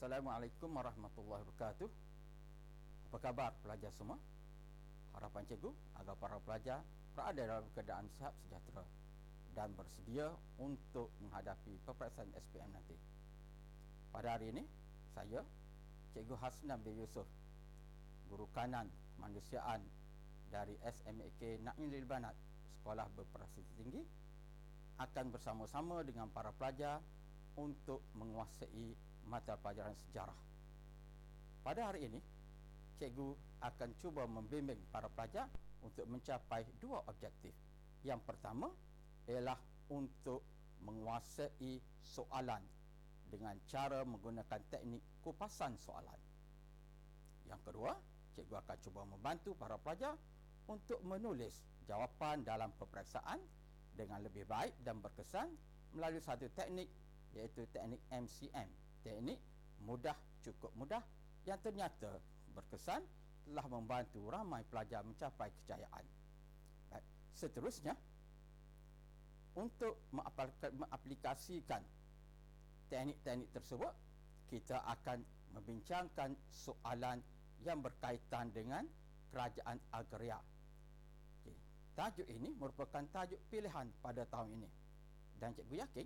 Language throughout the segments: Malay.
Assalamualaikum warahmatullahi wabarakatuh. Apa khabar pelajar semua? Harapan cikgu agar para pelajar berada dalam keadaan sihat sejahtera dan bersedia untuk menghadapi peperiksaan SPM nanti. Pada hari ini, saya, Cikgu Hasnan bin Yusuf, Guru Kanan Kemanusiaan dari SMAK Naim Lil Banat, Sekolah Berprestasi Tinggi, akan bersama-sama dengan para pelajar untuk menguasai mata pelajaran sejarah. Pada hari ini, cikgu akan cuba membimbing para pelajar untuk mencapai dua objektif. Yang pertama ialah untuk menguasai soalan dengan cara menggunakan teknik kupasan soalan. Yang kedua, cikgu akan cuba membantu para pelajar untuk menulis jawapan dalam peperiksaan dengan lebih baik dan berkesan melalui satu teknik, iaitu teknik MCM. Teknik mudah cukup mudah yang ternyata berkesan telah membantu ramai pelajar mencapai kejayaan. Baik, seterusnya, untuk mengaplikasikan teknik-teknik tersebut, kita akan membincangkan soalan yang berkaitan dengan kerajaan Agraria. Okay. Tajuk ini merupakan tajuk pilihan pada tahun ini, dan cikgu yakin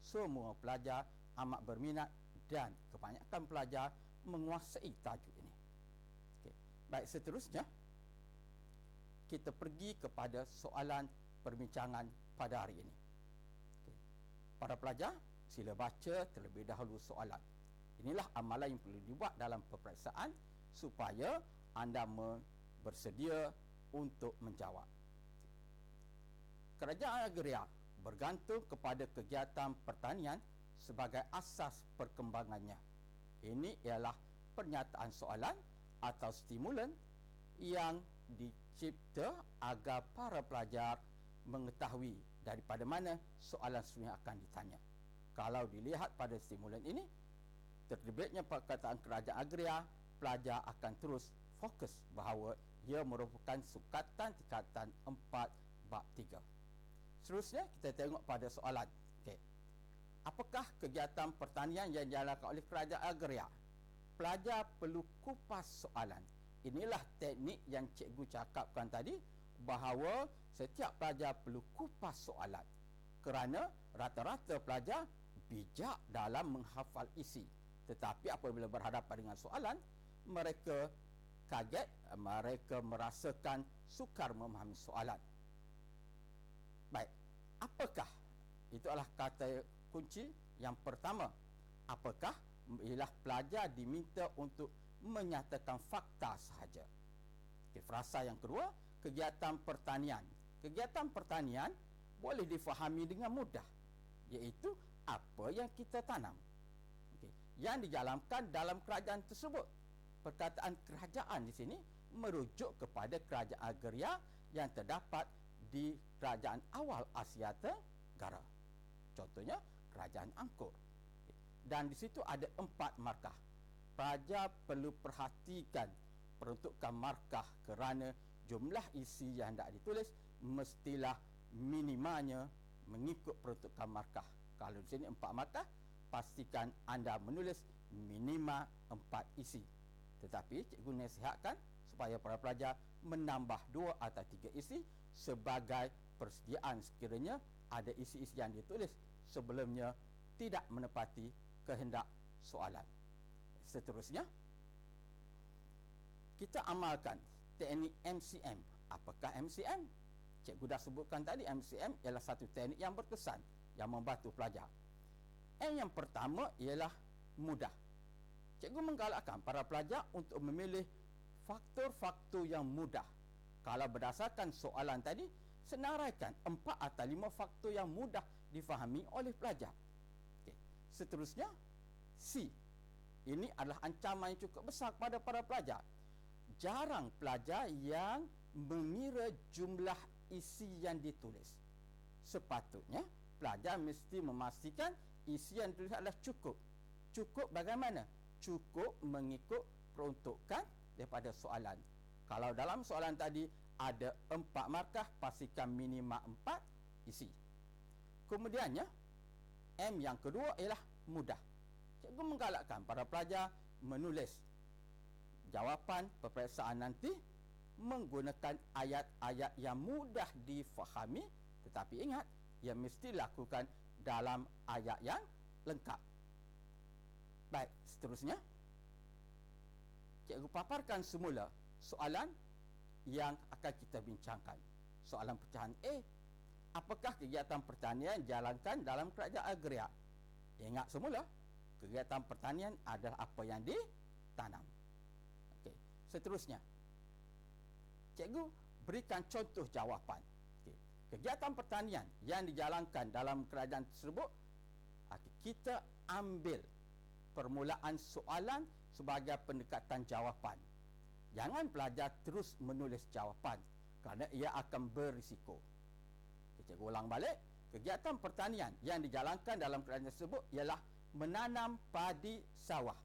semua pelajar amat berminat dan kebanyakan pelajar menguasai tajuk ini. Okay. Baik, seterusnya kita pergi kepada soalan perbincangan pada hari ini. Okay. Para pelajar, sila baca terlebih dahulu soalan. Inilah amalan yang perlu dibuat dalam peperiksaan supaya anda bersedia untuk menjawab. Kerajaan Agraria bergantung kepada kegiatan pertanian sebagai asas perkembangannya. Ini ialah pernyataan soalan atau stimulan yang dicipta agar para pelajar mengetahui daripada mana soalan sebenarnya akan ditanya. Kalau dilihat pada stimulan ini, terbitnya perkataan kerajaan Agraria, pelajar akan terus fokus bahawa ia merupakan sukatan tingkatan 4 bab 3. Seterusnya kita tengok pada soalan. Okey. Apakah kegiatan pertanian yang dijalankan oleh kerajaan Agraria? Pelajar perlu kupas soalan. Inilah teknik yang cikgu cakapkan tadi, bahawa setiap pelajar perlu kupas soalan. Kerana rata-rata pelajar bijak dalam menghafal isi, tetapi apabila berhadapan dengan soalan, mereka kaget, mereka merasakan sukar memahami soalan. Baik, apakah? Itu adalah kata kunci yang pertama. Apakah? Ialah pelajar diminta untuk menyatakan fakta sahaja. Okay, frasa yang kedua, kegiatan pertanian. Kegiatan pertanian boleh difahami dengan mudah, iaitu apa yang kita tanam. Okay, yang dijalankan dalam kerajaan tersebut. Perkataan kerajaan di sini merujuk kepada kerajaan Agraria yang terdapat di kerajaan awal Asia Tenggara. Contohnya kerajaan Angkor. Dan di situ ada 4 markah. Pelajar perlu perhatikan peruntukan markah kerana jumlah isi yang hendak ditulis mestilah minimanya mengikut peruntukan markah. Kalau di sini 4 markah, pastikan anda menulis minima 4 isi. Tetapi cikgu nasihatkan supaya para pelajar menambah 2 atau 3 isi sebagai persediaan sekiranya ada isi-isi yang ditulis sebelumnya tidak menepati kehendak soalan. Seterusnya, kita amalkan teknik MCM. Apakah MCM? Cikgu dah sebutkan tadi, MCM ialah satu teknik yang berkesan yang membantu pelajar. Yang pertama ialah mudah. Cikgu menggalakkan para pelajar untuk memilih faktor-faktor yang mudah. Kalau berdasarkan soalan tadi, senaraikan 4 atau 5 faktor yang mudah difahami oleh pelajar. Okay. Seterusnya, C. Ini adalah ancaman yang cukup besar kepada para pelajar. Jarang pelajar yang mengira jumlah isi yang ditulis. Sepatutnya, pelajar mesti memastikan isi yang ditulis adalah cukup. Cukup bagaimana? Cukup mengikut peruntukan daripada soalan. Kalau dalam soalan tadi ada 4 markah, pastikan minima 4 isi. Kemudiannya, M yang kedua ialah mudah. Cikgu Cikgu menggalakkan para pelajar menulis jawapan peperiksaan nanti menggunakan ayat-ayat yang mudah difahami, tetapi ingat, ia mesti dilakukan dalam ayat yang lengkap. Baik, seterusnya cikgu paparkan semula soalan yang akan kita bincangkan. Soalan pecahan A, apakah kegiatan pertanian dijalankan dalam kerajaan agraria? Ingat semula, kegiatan pertanian adalah apa yang ditanam. Okey, seterusnya cikgu berikan contoh jawapan. Okey, kegiatan pertanian yang dijalankan dalam kerajaan tersebut, kita ambil permulaan soalan sebagai pendekatan jawapan. Jangan pelajar terus menulis jawapan kerana ia akan berisiko. Cikgu ulang balik, kegiatan pertanian yang dijalankan dalam kerajaan tersebut ialah menanam padi sawah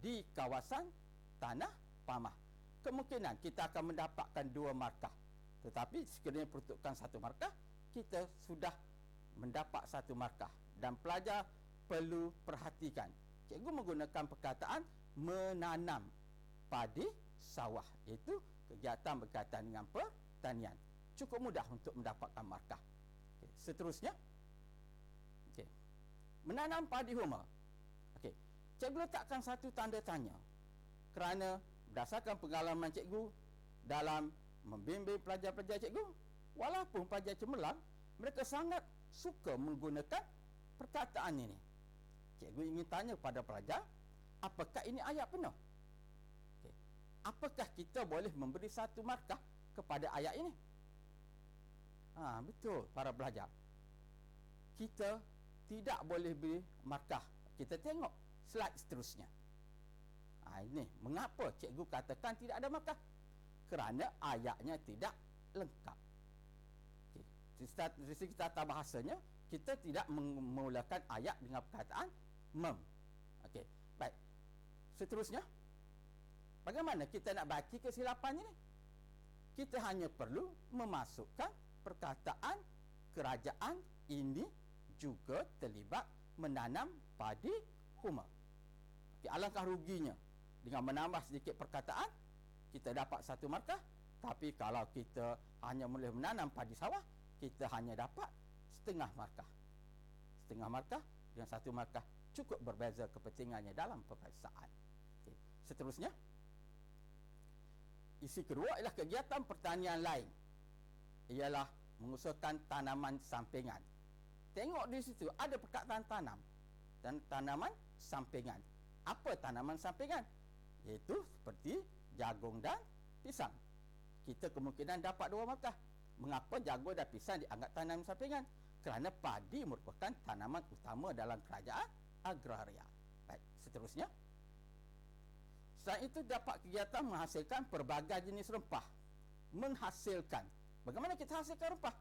di kawasan tanah pamah. Kemungkinan kita akan mendapatkan 2 markah. Tetapi sekiranya peruntukkan 1 markah, kita sudah mendapat 1 markah. Dan pelajar perlu perhatikan, cikgu menggunakan perkataan menanam padi sawah, iaitu kegiatan berkaitan dengan pertanian. Cukup mudah untuk mendapatkan markah. Okey, seterusnya, okey, menanam padi huma. Okey, cikgu letakkan satu tanda tanya kerana berdasarkan pengalaman cikgu dalam membimbing pelajar-pelajar cikgu, walaupun pelajar cemerlang, mereka sangat suka menggunakan perkataan ini. Cikgu ingin tanya pada pelajar, apakah ini ayat penuh? Okay. Apakah kita boleh memberi 1 markah kepada ayat ini? Betul para pelajar. Kita tidak boleh beri markah. Kita tengok slide seterusnya. Ini mengapa cikgu katakan tidak ada markah? Kerana ayatnya tidak lengkap. Okay. Dari segi tata bahasanya, kita tidak memulakan ayat dengan perkataan mem. Okey, baik. Seterusnya, bagaimana kita nak baki kesilapan ini? Kita hanya perlu memasukkan perkataan kerajaan ini juga terlibat menanam padi huma. Okey, alangkah ruginya dengan menambah sedikit perkataan, kita dapat 1 markah. Tapi kalau kita hanya boleh menanam padi sawah, kita hanya dapat setengah markah. Setengah markah dengan 1 markah cukup berbeza kepentingannya dalam peperiksaan. Okay. Seterusnya, isi kedua ialah kegiatan pertanian lain, ialah mengusahakan tanaman sampingan. Tengok di situ ada perkataan tanam dan tanaman sampingan. Apa tanaman sampingan? Iaitu seperti jagung dan pisang. Kita kemungkinan dapat 2 markah. Mengapa jagung dan pisang dianggap tanaman sampingan? Kerana padi merupakan tanaman utama dalam kerajaan agraria. Baik, seterusnya. Selain itu, dapat kegiatan menghasilkan pelbagai jenis rempah. Menghasilkan. Bagaimana kita hasilkan rempah?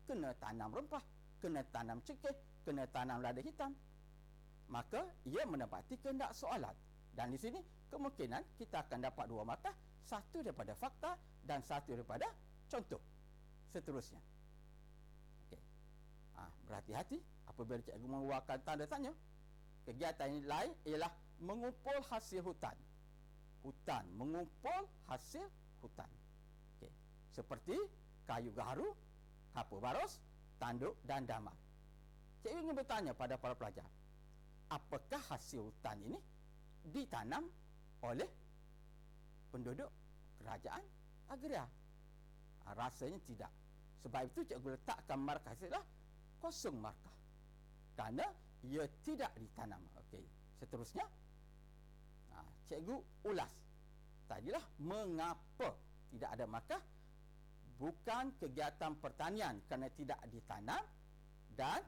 Kena tanam rempah, kena tanam cekih, kena tanam lada hitam. Maka ia menepati kehendak soalan. Dan di sini kemungkinan kita akan dapat 2 markah, 1 daripada fakta dan 1 daripada contoh. Seterusnya. Okey. Berhati-hati apabila cikgu mengeluarkan tanda tanya. Kegiatan yang lain ialah mengumpul hasil hutan. Hutan, mengumpul hasil hutan. Okey. Seperti kayu gaharu, kapur baros, tanduk dan damar. Cikgu ingin bertanya pada para pelajar, apakah hasil hutan ini ditanam oleh penduduk kerajaan agraria? Rasanya tidak. Sebab itu cikgu letakkan markah adalah kosong markah, kerana ia tidak ditanam. Okey, seterusnya, cikgu ulas. Tadilah mengapa tidak ada markah. Bukan kegiatan pertanian kerana tidak ditanam, dan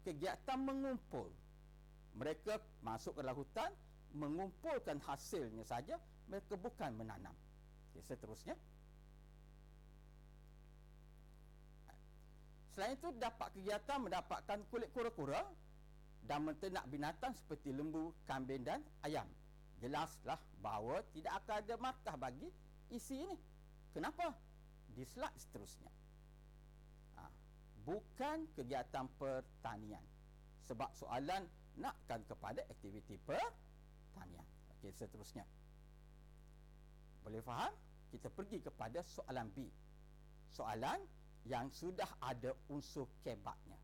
kegiatan mengumpul. Mereka masuk ke dalam hutan, mengumpulkan hasilnya saja, mereka bukan menanam. Okay, seterusnya. Selain itu, dapat kegiatan mendapatkan kulit kura-kura dan menternak binatang seperti lembu, kambing dan ayam. Jelaslah bahawa tidak akan ada markah bagi isi ini. Kenapa? Di slide seterusnya. Bukan kegiatan pertanian. Sebab soalan digunakan kepada aktiviti pertanian. Okey, seterusnya. Boleh faham? Kita pergi kepada soalan B. Soalan yang sudah ada unsur kebatnya.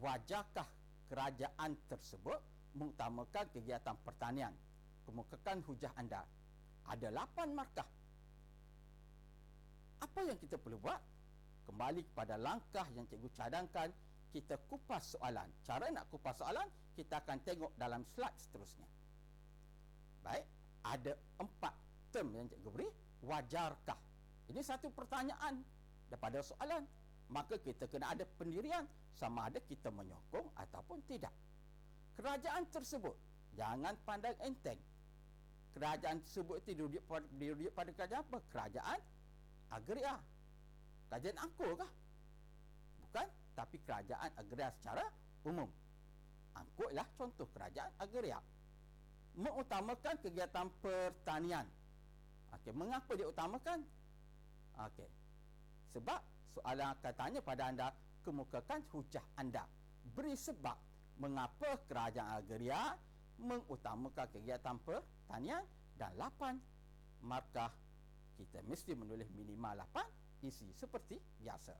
Wajarkah kerajaan tersebut mengutamakan kegiatan pertanian? Kemukakan hujah anda. Ada 8 markah. Apa yang kita perlu buat? Kembali kepada langkah yang cikgu cadangkan, kita kupas soalan. Cara nak kupas soalan, kita akan tengok dalam slide seterusnya. Baik, ada 4 term yang cikgu beri. Wajarkah? Ini satu pertanyaan daripada soalan. Maka kita kena ada pendirian sama ada kita menyokong ataupun tidak. Kerajaan tersebut, jangan pandang enteng. Kerajaan tersebut itu dirujuk pada kerajaan apa? Kerajaan agraria. Kerajaan angkor kah? Bukan, tapi kerajaan agraria secara umum. Angkor ialah contoh kerajaan agraria. Mengutamakan kegiatan pertanian. Okey, mengapa dia utamakan? Okey. Sebab soalan akan tanya pada anda, kemukakan hujah anda. Beri sebab mengapa kerajaan agraria mengutamakan kegiatan pertanian, dan 8 markah kita mesti menulis minimal 8 isi seperti biasa.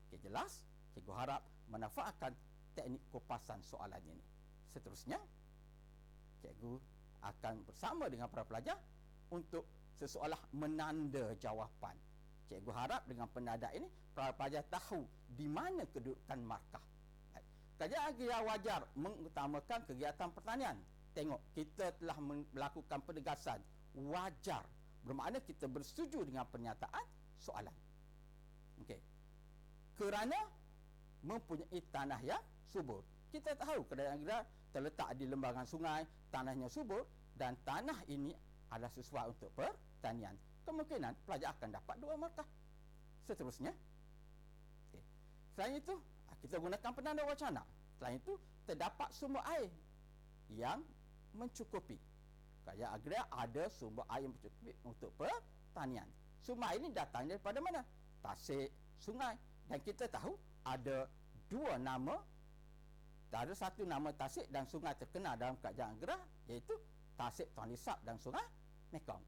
Okey, jelas? Cikgu harap manfaatkan teknik kupasan soalan ini. Seterusnya, cikgu akan bersama dengan para pelajar untuk seseolah menanda jawapan. Cikgu harap dengan penanda ini para pelajar tahu di mana kedudukan markah. Kerajaan agraria wajar mengutamakan kegiatan pertanian. Tengok, kita telah melakukan penegasan wajar. Bermakna kita bersetuju dengan pernyataan soalan. Okey. Kerana mempunyai tanah yang subur. Kita tahu kerajaan agraria terletak di lembaran sungai, tanahnya subur, dan tanah ini adalah sesuai untuk pertanian. Kemungkinan pelajar akan dapat 2 markah. Seterusnya. Okey. Selain itu, kita gunakan penanda wacana. Selain itu, terdapat sumber air yang mencukupi. Kerajaan agraria ada sumber air yang mencukupi untuk pertanian. Sumber air ini datang daripada mana? Tasik, sungai. Dan kita tahu ada 2 nama. Ada satu nama tasik dan sungai terkenal dalam kerajaan agraria, iaitu Tasik Tonle Sap dan Sungai Mekong.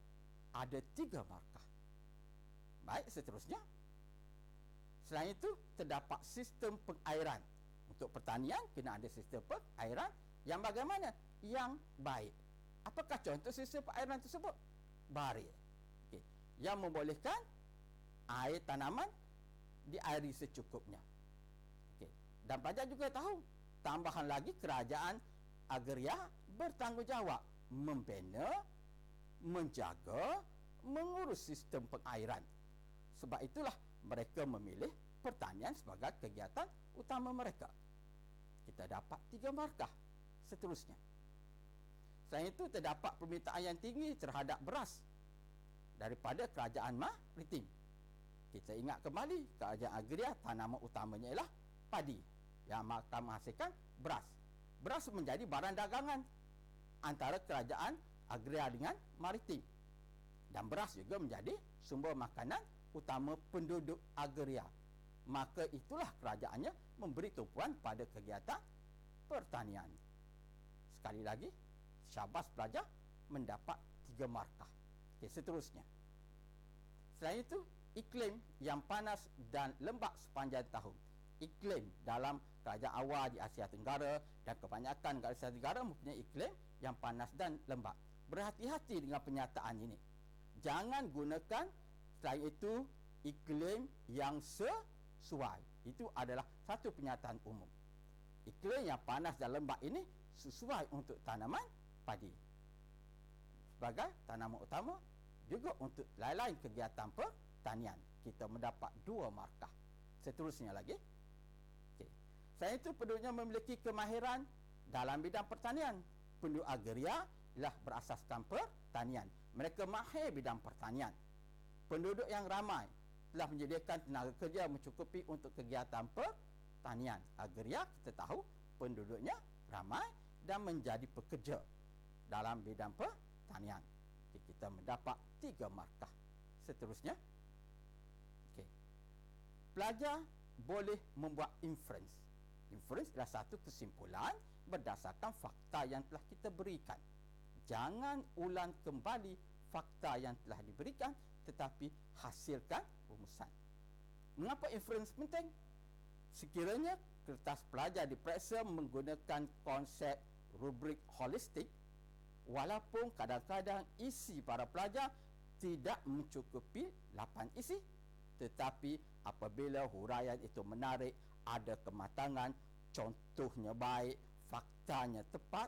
Ada 3 markah. Baik, seterusnya. Selain itu, terdapat sistem pengairan. Untuk pertanian, kena ada sistem pengairan yang bagaimana? Yang baik. Apakah contoh sistem pengairan tersebut? Barik. Okay. Yang membolehkan air tanaman diairi secukupnya. Okay. Dan pelajar juga tahu, tambahan lagi kerajaan agraria bertanggungjawab membina, menjaga, mengurus sistem pengairan. Sebab itulah mereka memilih pertanian sebagai kegiatan utama mereka. Kita dapat 3 markah. Seterusnya. Selain itu, terdapat permintaan yang tinggi terhadap beras daripada kerajaan maritim. Kita ingat kembali, kerajaan agraria tanaman utamanya ialah padi yang akan menghasilkan beras. Beras menjadi barang dagangan antara kerajaan agraria dengan maritim. Dan beras juga menjadi sumber makanan utama penduduk agraria. Maka itulah kerajaannya memberi tumpuan pada kegiatan pertanian. Sekali lagi, syabas pelajar mendapat 3 markah. Okey, seterusnya. Selain itu, iklim yang panas dan lembap sepanjang tahun. Iklim dalam kerajaan awal di Asia Tenggara dan kebanyakan negara Asia Tenggara mempunyai iklim yang panas dan lembap. Berhati-hati dengan pernyataan ini. Jangan gunakan selain itu iklim yang sesuai. Itu adalah satu pernyataan umum. Iklim yang panas dan lembap ini sesuai untuk tanaman padi. Sebagai tanaman utama, juga untuk lain-lain kegiatan pertanian. Kita mendapat 2 markah. Seterusnya lagi. Okay. Selain itu, penduduknya memiliki kemahiran dalam bidang pertanian. Penduduk agraria ialah berasaskan pertanian. Mereka mahir bidang pertanian. Penduduk yang ramai telah menyediakan tenaga kerja mencukupi untuk kegiatan pertanian. Agraria, kita tahu penduduknya ramai dan menjadi pekerja dalam bidang pertanian. Okay, kita mendapat 3 markah. Seterusnya. Okay. Pelajar boleh membuat inference. Inference adalah satu kesimpulan berdasarkan fakta yang telah kita berikan. Jangan ulang kembali fakta yang telah diberikan, tetapi hasilkan rumusan. Mengapa inference penting? Sekiranya kertas pelajar diperiksa menggunakan konsep rubrik holistik, walaupun kadang-kadang isi para pelajar tidak mencukupi 8 isi, tetapi apabila huraian itu menarik, ada kematangan, contohnya baik, faktanya tepat,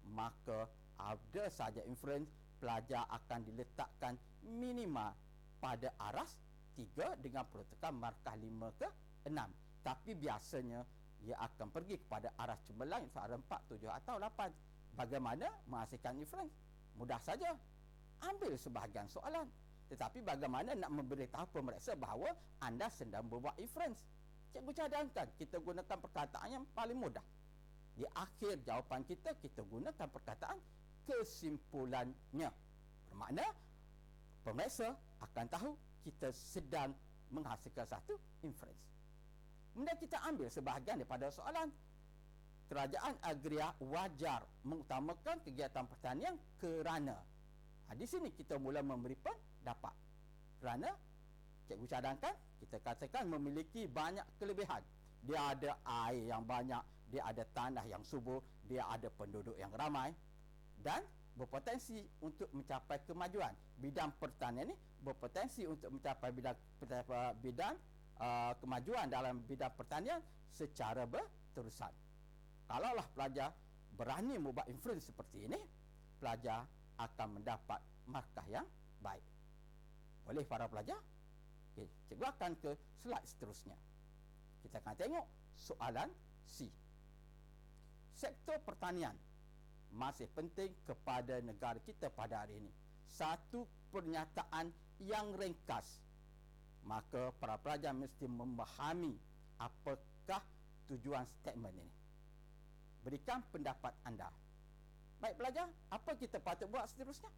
maka ada saja inference pelajar akan diletakkan minima pada aras 3 dengan peruntukan markah 5 ke 6. Tapi biasanya ia akan pergi kepada aras cemerlang aras 4, 7 atau 8. Bagaimana menghasilkan inference? Mudah saja. Ambil sebahagian soalan. Tetapi bagaimana nak memberitahu pemeriksa bahawa anda sedang membuat inference? Cikgu cadangkan kita gunakan perkataan yang paling mudah. Di akhir jawapan kita, kita gunakan perkataan kesimpulannya. Bermakna pemeriksa akan tahu kita sedang menghasilkan satu inference. Kemudian kita ambil sebahagian daripada soalan. Kerajaan agraria wajar mengutamakan kegiatan pertanian kerana. Di sini kita mula memberi pendapat. Kerana cikgu cadangkan, kita katakan memiliki banyak kelebihan. Dia ada air yang banyak, dia ada tanah yang subur, dia ada penduduk yang ramai dan berpotensi untuk mencapai kemajuan. Bidang pertanian ini berpotensi untuk mencapai bidang kemajuan dalam bidang pertanian secara berterusan. Kalaulah pelajar berani membuat inference seperti ini, pelajar akan mendapat markah yang baik. Boleh para pelajar? Okey, cikgu akan ke slide seterusnya. Kita akan tengok soalan C. Sektor pertanian masih penting kepada negara kita pada hari ini. Satu pernyataan yang ringkas. Maka para pelajar mesti memahami apakah tujuan statement ini. Berikan pendapat anda. Baik pelajar, apa kita patut buat seterusnya?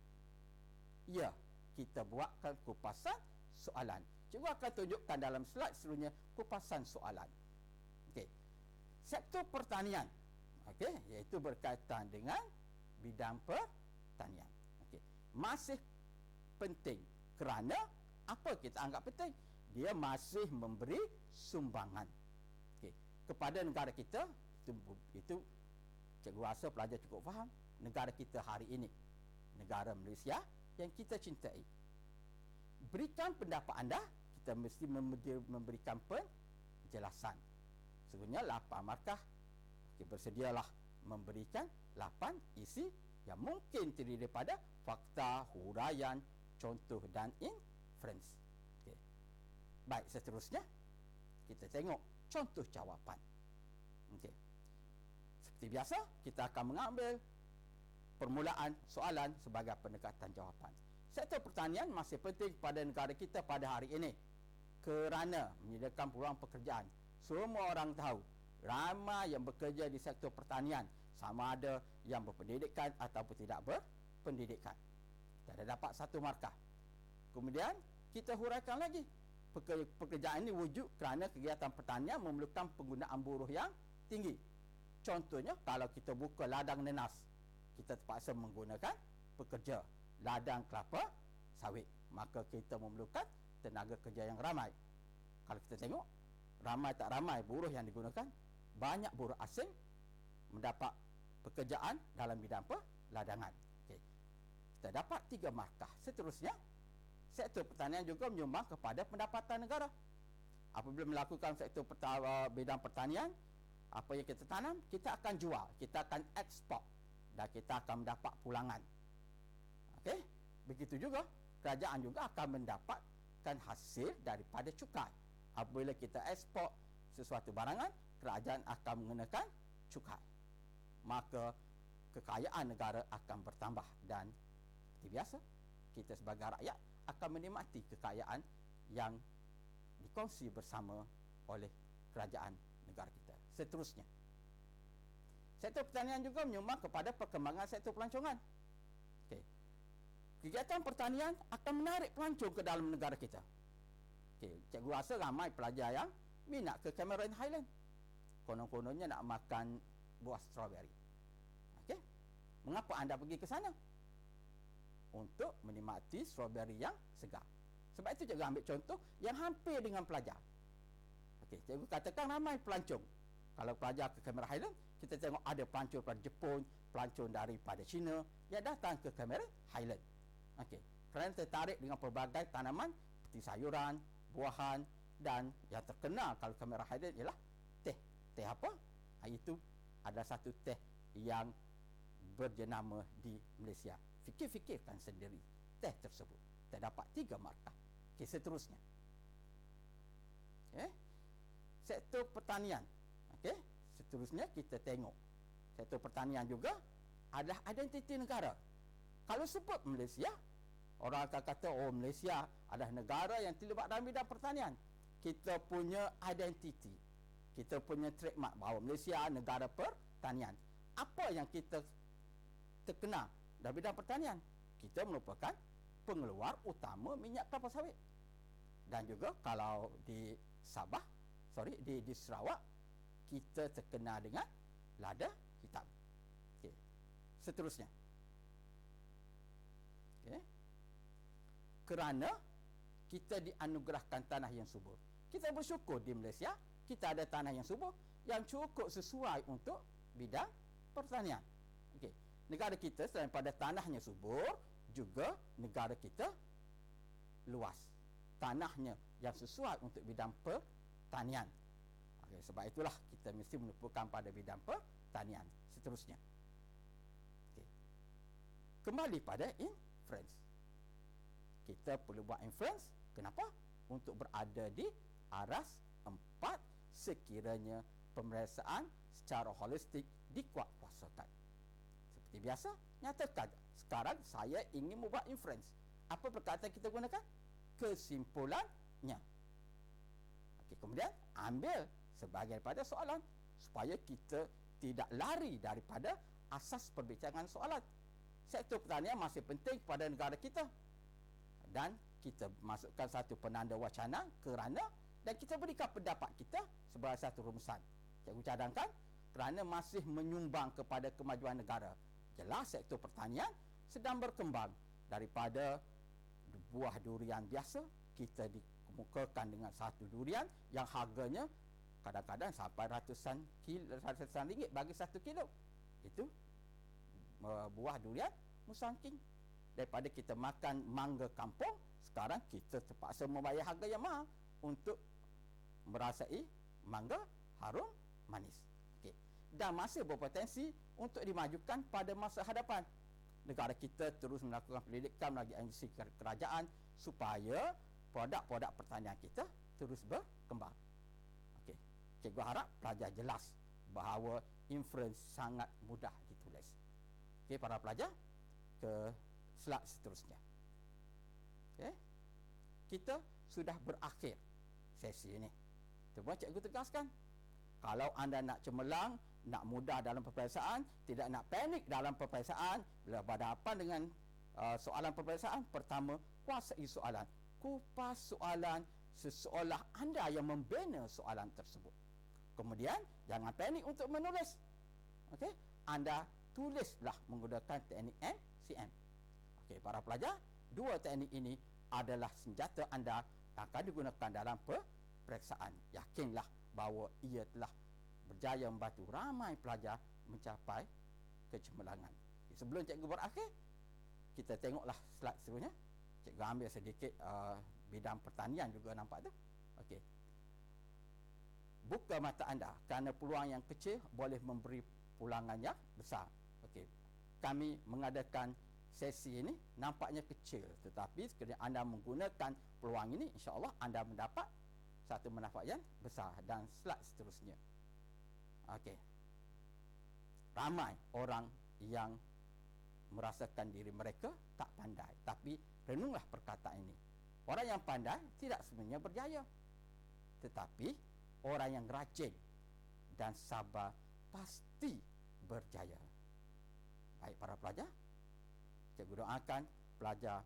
Ya, kita buatkan kupasan soalan. Cikgu akan tunjukkan dalam slide seterusnya kupasan soalan. Okey. Sektor pertanian. Okey, iaitu berkaitan dengan bidang pertanian. Okey. Masih penting kerana apa kita anggap penting? Dia masih memberi sumbangan. Okey, kepada negara kita. Itu cikgu rasa pelajar cukup faham. Negara kita hari ini, negara Malaysia yang kita cintai. Berikan pendapat anda. Kita mesti memberikan penjelasan. Sebenarnya 8 markah. Okay, bersedialah memberikan 8 isi yang mungkin terdiri daripada fakta, huraian, contoh dan inference. Okay. Baik, seterusnya kita tengok contoh jawapan. Okay. Seperti biasa, kita akan mengambil permulaan soalan sebagai pendekatan jawapan. Sektor pertanian masih penting pada negara kita pada hari ini kerana menyediakan peluang pekerjaan. Semua orang tahu ramai yang bekerja di sektor pertanian, sama ada yang berpendidikan ataupun tidak berpendidikan. Kita dah dapat 1 markah. Kemudian kita huraikan lagi. Pekerjaan ini wujud kerana kegiatan pertanian memerlukan penggunaan buruh yang tinggi. Contohnya, kalau kita buka ladang nenas, kita terpaksa menggunakan pekerja. Ladang kelapa sawit, maka kita memerlukan tenaga kerja yang ramai. Kalau kita tengok, ramai tak ramai buruh yang digunakan, banyak buruh asing mendapat pekerjaan dalam bidang ladangan. Okay. Kita dapat 3 markah. Seterusnya, sektor pertanian juga menyumbang kepada pendapatan negara. Apabila melakukan sektor bidang pertanian, apa yang kita tanam, kita akan jual, kita akan ekspor dan kita akan mendapat pulangan. Okey, begitu juga kerajaan juga akan mendapatkan hasil daripada cukai. Apabila kita ekspor sesuatu barangan, kerajaan akan mengenakan cukai. Maka kekayaan negara akan bertambah dan seperti biasa, kita sebagai rakyat akan menikmati kekayaan yang dikongsi bersama oleh kerajaan negara kita. Seterusnya, sektor pertanian juga menyumbang kepada perkembangan sektor pelancongan. Okay. Kegiatan pertanian akan menarik pelancong ke dalam negara kita. Okay. Cikgu rasa ramai pelajar yang minat ke Cameron Highland. Konon-kononnya nak makan buah strawberry. Mengapa anda pergi ke sana? Untuk menikmati strawberry yang segar. Sebab itu cikgu ambil contoh yang hampir dengan pelajar. Okey, cikgu katakan ramai pelancong. Kalau pelajar ke Cameron Highland, kita tengok ada pelancong daripada Jepun, pelancong daripada China yang datang ke Cameron Highland. Okey, kerana tertarik dengan pelbagai tanaman seperti sayuran, buahan, dan yang terkenal kalau Cameron Highland ialah teh. Teh apa? Itu adalah satu teh yang berjenama di Malaysia. Fikir-fikirkan sendiri teh tersebut terdapat 3 markah. Okey, seterusnya. Okey. Sektor pertanian. Okey, seterusnya kita tengok. Sektor pertanian juga adalah identiti negara. Kalau sebut Malaysia, orang akan kata, oh Malaysia adalah negara yang terlibat dalam bidang pertanian. Kita punya identiti, kita punya trademark bahawa Malaysia negara pertanian. Apa yang kita terkenal dalam bidang pertanian? Kita merupakan pengeluar utama minyak kelapa sawit. Dan juga kalau di Sabah, di Sarawak, kita terkenal dengan lada hitam. Okey. Seterusnya. Okey. Kerana kita dianugerahkan tanah yang subur. Kita bersyukur di Malaysia, kita ada tanah yang subur yang cukup sesuai untuk bidang pertanian. Okey. Negara kita selain pada tanahnya subur, juga negara kita luas. Tanahnya yang sesuai untuk bidang pertanian. Okey, sebab itulah kita mesti menumpukan pada bidang pertanian. Seterusnya. Okey. Kembali pada inference. Kita perlu buat inference. Kenapa? Untuk berada di aras 4 sekiranya pemeriksaan secara holistik dikuatkuasakan. Seperti biasa, nyatakan sekarang saya ingin membuat inference. Apa perkataan kita gunakan? Kesimpulannya. Okey, kemudian ambil sebahagian daripada soalan supaya kita tidak lari daripada asas perbincangan soalan. Sektor pertanian masih penting kepada negara kita. Dan kita masukkan satu penanda wacana kerana dan kita berikan pendapat kita sebagai satu rumusan. Cikgu cadangkan kerana masih menyumbang kepada kemajuan negara. Jelas sektor pertanian sedang berkembang daripada buah durian biasa kita dikemukakan dengan satu durian yang harganya kadang-kadang sampai ratusan ringgit bagi 1 kilo. Itu buah durian Musangking. Daripada kita makan mangga kampung, sekarang kita terpaksa membayar harga yang mahal untuk merasai mangga harum manis. Okey. Dan masih berpotensi untuk dimajukan pada masa hadapan. Negara kita terus melakukan pendidikan melalui agensi kerajaan supaya produk-produk pertanian kita terus berkembang. Okey. Cikgu harap pelajar jelas bahawa inference sangat mudah ditulis. Okey, para pelajar, ke slide seterusnya. Okey. Kita sudah berakhir sesi ini. Cuba cikgu tegaskan, kalau anda nak cemerlang, nak mudah dalam peperiksaan, tidak nak panik dalam peperiksaan, bila berhadapan dengan soalan peperiksaan, pertama, kuasai soalan. Kupas soalan seseolah anda yang membina soalan tersebut. Kemudian, jangan panik untuk menulis. Okey, anda tulislah menggunakan teknik MCM. Okey, para pelajar, 2 teknik ini adalah senjata anda akan digunakan dalam peperiksaan. Yakinlah bahawa ia telah berjaya membantu ramai pelajar mencapai kecemerlangan. Sebelum cikgu berakhir, kita tengoklah slide seterusnya. Cikgu ambil sedikit bidang pertanian juga nampak tu. Okey. Buka mata anda kerana peluang yang kecil boleh memberi pulangan yang besar. Okey. Kami mengadakan sesi ini nampaknya kecil, tetapi sekiranya anda menggunakan peluang ini, insya-Allah anda mendapat satu manfaat yang besar. Dan slide seterusnya. Okey. Ramai orang yang merasakan diri mereka tak pandai, tapi renunglah perkataan ini. Orang yang pandai tidak sebenarnya berjaya, tetapi orang yang rajin dan sabar pasti berjaya. Baik para pelajar, cikgu doakan pelajar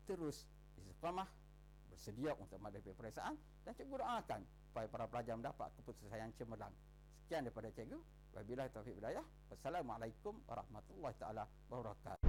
terus istiqamah, bersedia untuk menghadapi peperiksaan, dan cikgu doakan supaya para pelajar mendapat keputusan yang cemerlang Sekian daripada cikgu. Wabillahi taufiq hidayah. Wassalamualaikum warahmatullahi taala wabarakatuh.